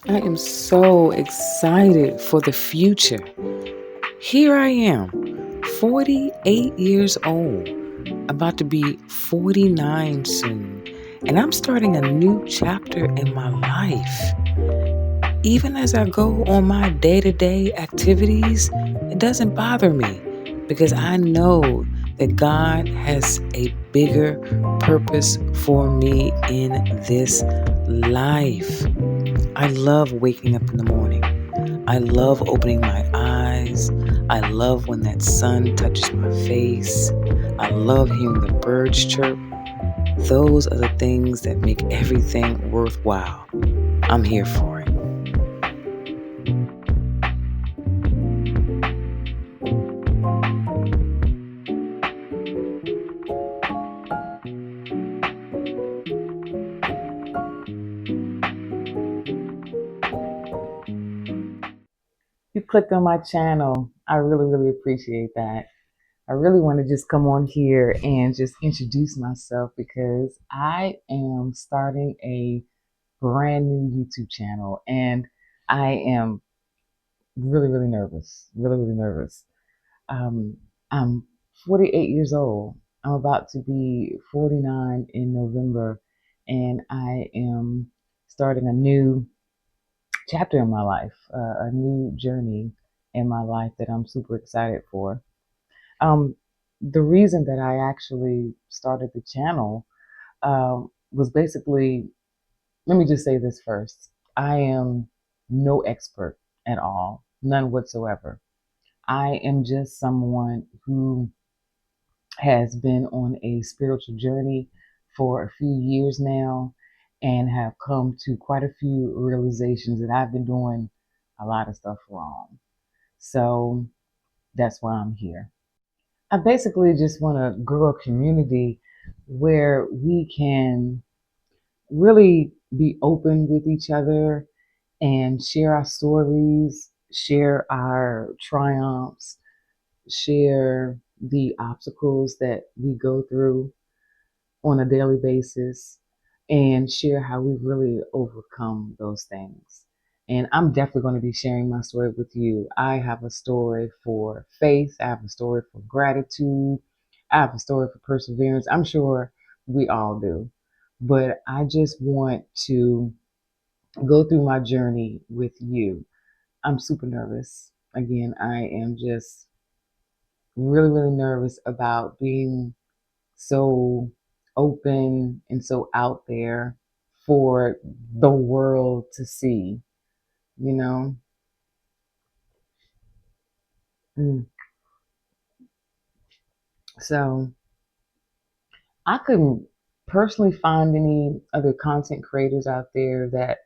I am so excited for the future. Here I am, 48 years old, about to be 49 soon, and I'm starting a new chapter in my life. Even as I go on my day to day activities, it doesn't bother me because I know that God has a bigger purpose for me in this life. I love waking up in the morning. I love opening my eyes. I love when that sun touches my face. I love hearing the birds chirp. Those are the things that make everything worthwhile. I'm here for it. You clicked on my channel. I really, really appreciate that. I really want to just come on here and just introduce myself because I am starting a brand new YouTube channel and I am really, really nervous. Really, really nervous. I'm 48 years old. I'm about to be 49 in November, and I am starting a new chapter in my life, a new journey in my life that I'm super excited for. Um, the reason that I actually started the channel was basically, let me just say this first. I am no expert at all, none whatsoever. I am just someone who has been on a spiritual journey for a few years now and have come to quite a few realizations that I've been doing a lot of stuff wrong. So that's why I'm here. I basically just want to grow a community where we can really be open with each other and share our stories, share our triumphs, share the obstacles that we go through on a daily basis, and share how we've really overcome those things. And I'm definitely going to be sharing my story with you. I have a story for faith, I have a story for gratitude, I have a story for perseverance. I'm sure we all do. But I just want to go through my journey with you. I'm super nervous. Again, I am just really, really nervous about being so open and so out there for the world to see, you know? Mm. So I couldn't personally find any other content creators out there that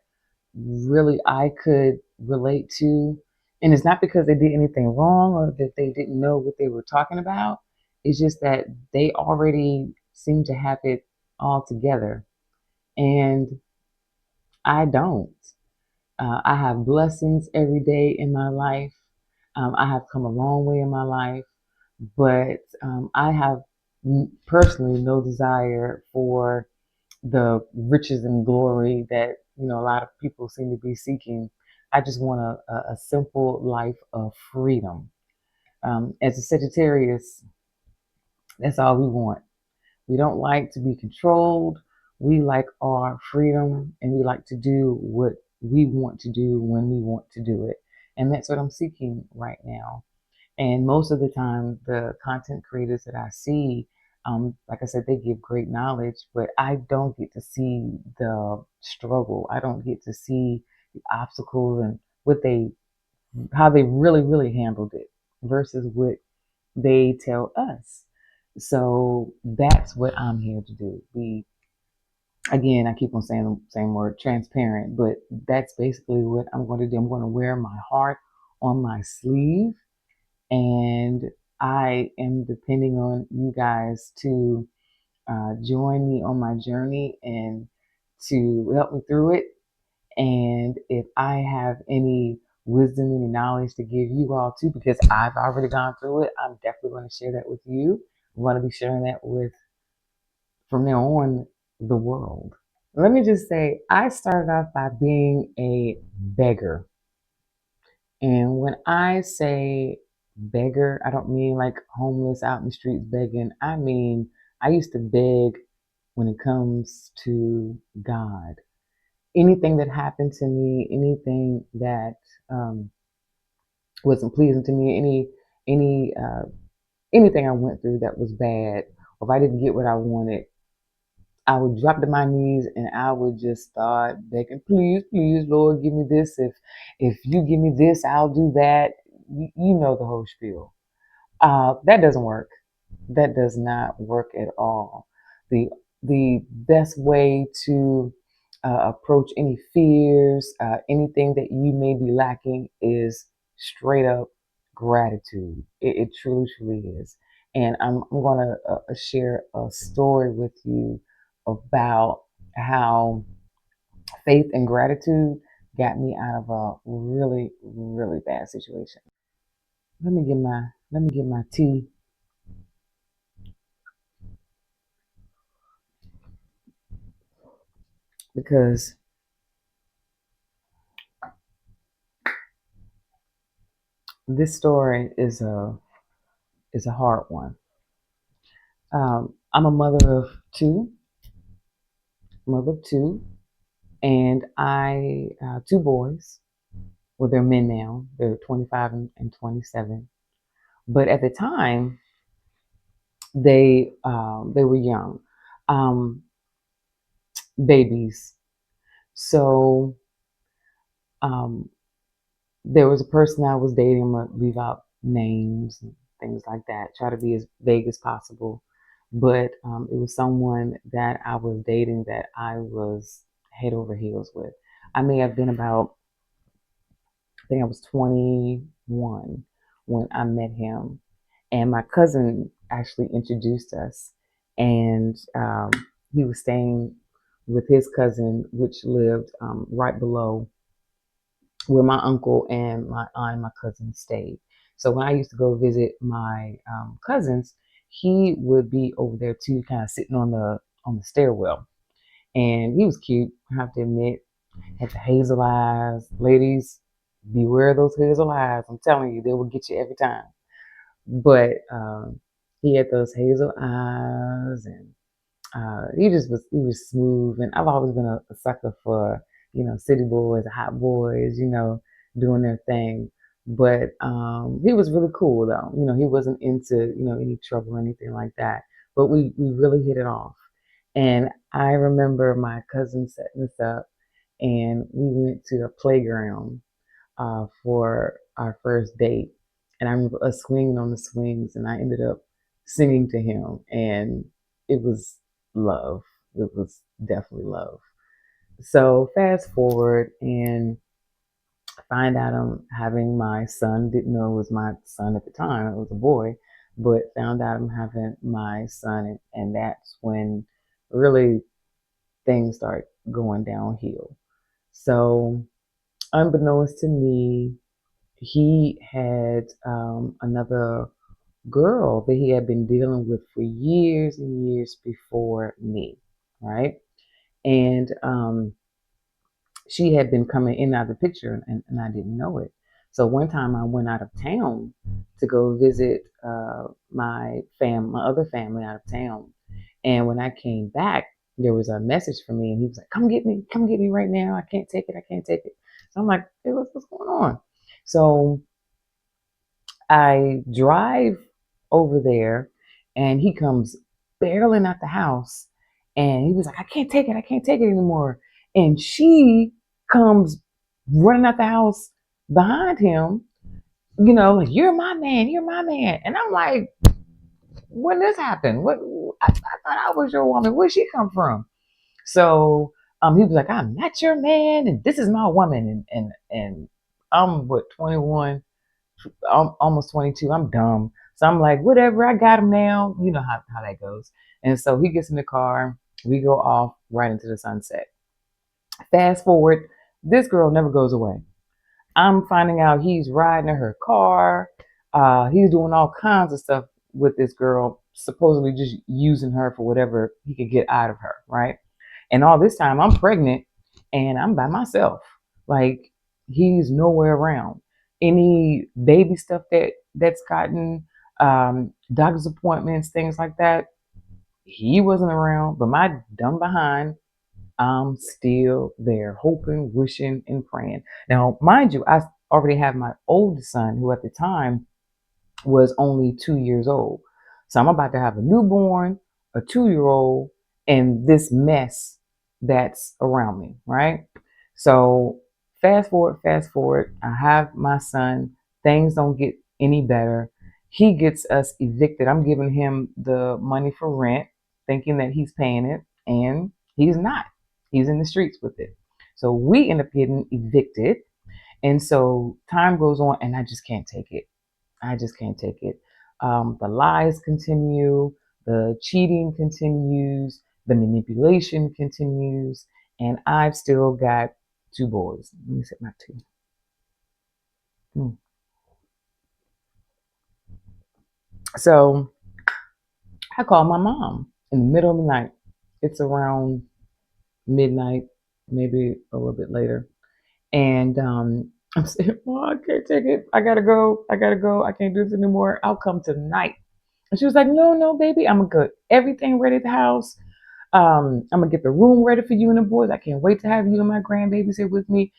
really I could relate to. And it's not because they did anything wrong or that they didn't know what they were talking about. It's just that they already seem to have it all together. And I don't. I have blessings every day in my life. I have come a long way in my life, but I have personally no desire for the riches and glory that a lot of people seem to be seeking. I just want a simple life of freedom. As a Sagittarius, that's all we want. We don't like to be controlled. We like our freedom and we like to do what we want to do when we want to do it. And that's what I'm seeking right now. And most of the time, the content creators that I see, like I said, they give great knowledge, but I don't get to see the struggle. I don't get to see the obstacles and how they really, really handled it versus what they tell us. So that's what I'm here to do. Be again, I keep on saying the same word, transparent, but that's basically what I'm going to do. I'm going to wear my heart on my sleeve, and I am depending on you guys to join me on my journey and to help me through it. And if I have any wisdom, any knowledge to give you all too, because I've already gone through it, I'm definitely going to share that with you. I'm going to be sharing that with, from now on, the world. Let me just say, I started off by being a beggar. And when I say beggar, I don't mean like homeless out in the streets begging. I mean, I used to beg when it comes to God. Anything that happened to me, anything that um, wasn't pleasing to me, anything I went through that was bad, or if I didn't get what I wanted, I would drop to my knees and I would just start begging, please, please, Lord, give me this. If you give me this, I'll do that. You know the whole spiel. That doesn't work. That does not work at all. The the best way to approach any fears, anything that you may be lacking, is straight up gratitude. It truly, truly is. And I'm going to share a story with you about how faith and gratitude got me out of a really, really bad situation. Let me get my tea because this story is a hard one. I'm a mother of two, and I two boys. Well, they're men now. They're 25 and 27. But at the time, they were young, um, babies. So um, there was a person I was dating. I'm gonna leave out names and things like that. Try to be as vague as possible. But it was someone that I was dating that I was head over heels with. I may have been about, I think I was 21 when I met him, and my cousin actually introduced us, and he was staying with his cousin, which lived right below where my uncle and my aunt and my cousin stayed. So when I used to go visit my cousins, he would be over there too, kind of sitting on the stairwell, and he was cute. I have to admit, had the hazel eyes. Ladies, beware those hazel eyes. I'm telling you, they will get you every time. But he had those hazel eyes, and he was smooth. And I've always been a sucker for city boys, hot boys, doing their thing. But he was really cool though. He wasn't into any trouble or anything like that. But we really hit it off. And I remember my cousin setting us up, and we went to a playground for our first date. And I remember us swinging on the swings, and I ended up singing to him, and it was love. It was definitely love. So fast forward, and I find out I'm having my son. Didn't know it was my son at the time. It was a boy, but found out I'm having my son, and that's when really things start going downhill. So unbeknownst to me, he had another girl that he had been dealing with for years and years before me, right? And she had been coming in and out of the picture, and I didn't know it. So one time I went out of town to go visit my other family out of town. And when I came back, there was a message for me, and he was like, come get me right now. I can't take it. I can't take it. So I'm like, hey, what's going on? So I drive over there, and he comes barreling out the house, and he was like, I can't take it. I can't take it anymore. And she comes running out the house behind him, like, you're my man. You're my man. And I'm like, when this happened? I thought I was your woman. Where'd she come from? So he was like, I'm not your man, and this is my woman. And I'm what, 21, I'm almost 22. I'm dumb. So I'm like, whatever, I got him now. You know how that goes. And so he gets in the car. We go off right into the sunset. Fast forward, this girl never goes away. I'm finding out he's riding in her car. He's doing all kinds of stuff with this girl, supposedly just using her for whatever he could get out of her, right? And all this time I'm pregnant and I'm by myself. Like, he's nowhere around. Any baby stuff that's gotten doctor's appointments, things like that, he wasn't around. But my dumb behind, I'm still there, hoping, wishing, and praying. Now, mind you, I already have my oldest son, who at the time was only 2 years old. So I'm about to have a newborn, a 2 year old, and this mess that's around me, right? So fast forward, I have my son. Things don't get any better. He gets us evicted. I'm giving him the money for rent, thinking that he's paying it, and he's not. He's in the streets with it. So we end up getting evicted. And so time goes on, and I just can't take it. I just can't take it. The lies continue, the cheating continues, the manipulation continues, and I've still got two boys. Let me sip my tea. Mm. So I call my mom in the middle of the night. It's around midnight, maybe a little bit later. And I'm saying, well, I can't take it. I gotta go. I gotta go. I can't do this anymore. I'll come tonight. And she was like, no, no, baby, I'm gonna get everything ready at the house. I'm gonna get the room ready for you and the boys. I can't wait to have you and my grandbabies here with me.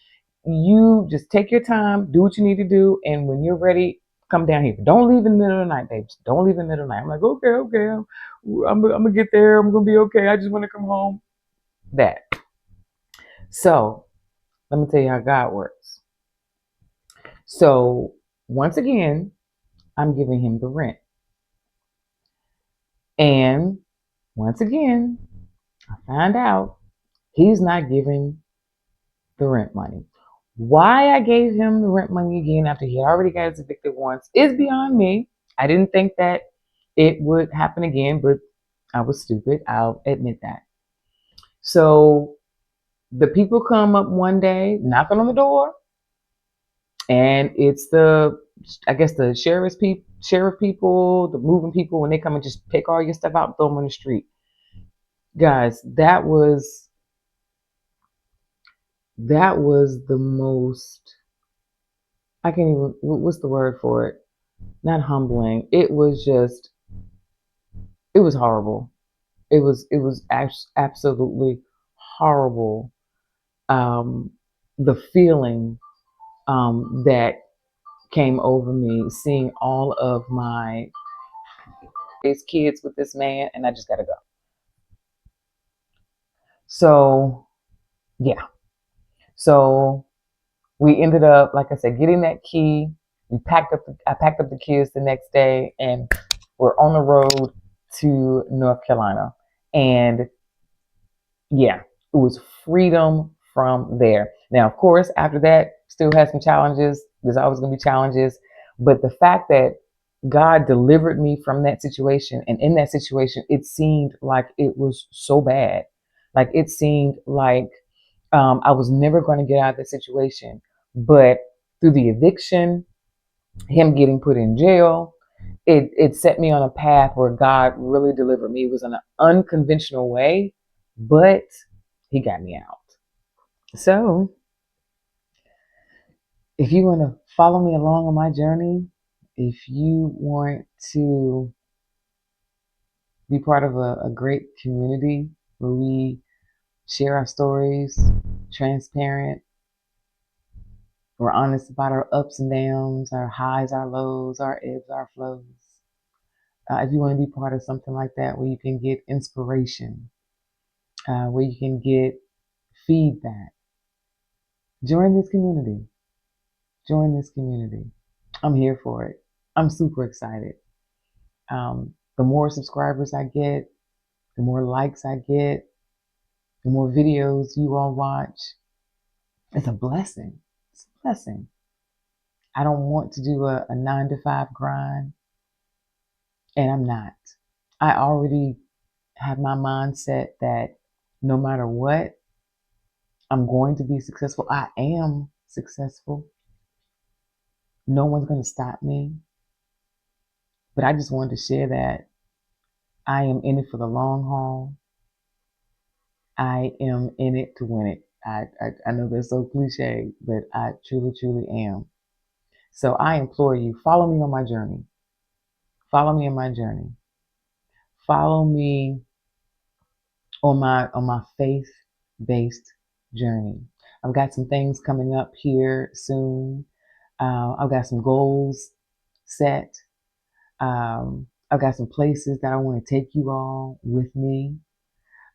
You just take your time, do what you need to do, and when you're ready, come down here. But don't leave in the middle of the night, baby. Don't leave in the middle of the night. I'm like, okay, okay, I'm gonna get there. I'm gonna be okay. I just want to come home. That. So let me tell you how God works. So once again, I'm giving him the rent, and once again, I find out he's not giving the rent money. Why I gave him the rent money again after he already got his evicted once is beyond me. I didn't think that it would happen again, but I was stupid. I'll admit that. So the people come up one day, knocking on the door, and it's I guess the sheriff people, the moving people, when they come and just take all your stuff out and throw them on the street. Guys, that was the most, I can't even, what's the word for it? Not humbling. It was horrible. It was absolutely horrible. Um, the feeling that came over me seeing all of my his kids with this man, and I just gotta go. So yeah. So we ended up, like I said, getting that key. I packed up the kids the next day, and we're on the road to North Carolina. And yeah, it was freedom from there. Now, of course, after that, still had some challenges. There's always going to be challenges. But the fact that God delivered me from that situation, and in that situation, it seemed like it was so bad. Like it seemed like I was never going to get out of the situation. But through the eviction, him getting put in jail, it set me on a path where God really delivered me. It was in an unconventional way, but he got me out. So if you want to follow me along on my journey, if you want to be part of a great community where we share our stories, transparent, we're honest about our ups and downs, our highs, our lows, our ebbs, our flows. If you want to be part of something like that, where you can get inspiration, where you can get feedback, join this community. Join this community. I'm here for it. I'm super excited. The more subscribers I get, the more likes I get, the more videos you all watch. It's a blessing. It's a blessing. I don't want to do a 9 to 5 grind, and I'm not. I already have my mindset that no matter what, I'm going to be successful. I am successful. No one's going to stop me. But I just wanted to share that I am in it for the long haul. I am in it to win it. I know that's so cliche, but I truly, truly am. So I implore you, follow me on my journey. Follow me on my journey. Follow me on my faith-based journey. I've got some things coming up here soon. I've got some goals set. I've got some places that I want to take you all with me,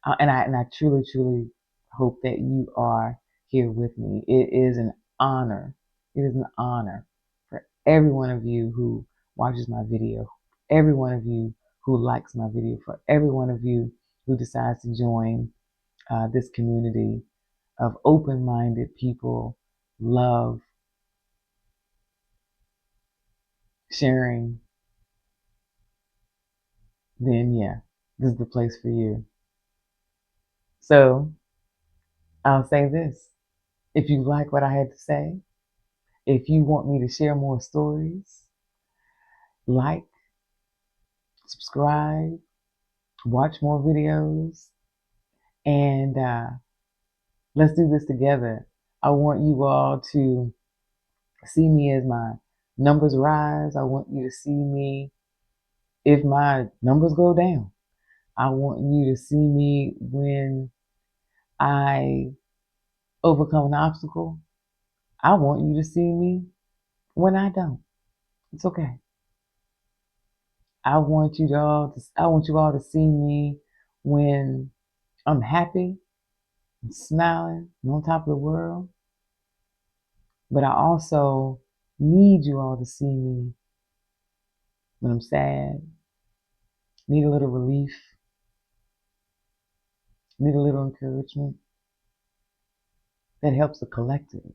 and I truly, truly hope that you are here with me. It is an honor. It is an honor for every one of you who watches my video, every one of you who likes my video, for every one of you who decides to join this community of open-minded people, love, sharing. Then yeah, this is the place for you. So I'll say this. If you like what I had to say, if you want me to share more stories, like, subscribe, watch more videos, and let's do this together. I want you all to see me as my numbers rise. I want you to see me if my numbers go down. I want you to see me when I overcome an obstacle. I want you to see me when I don't. It's okay. I want you all to see me when I'm happy and smiling and on top of the world. But I also need you all to see me when I'm sad, need a little relief, need a little encouragement. That helps the collective.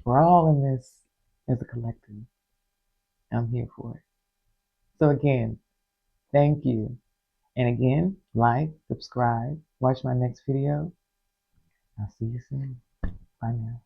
We're all in this as a collective. I'm here for it. So again, thank you. And again, like, subscribe, watch my next video. I'll see you soon. Bye now.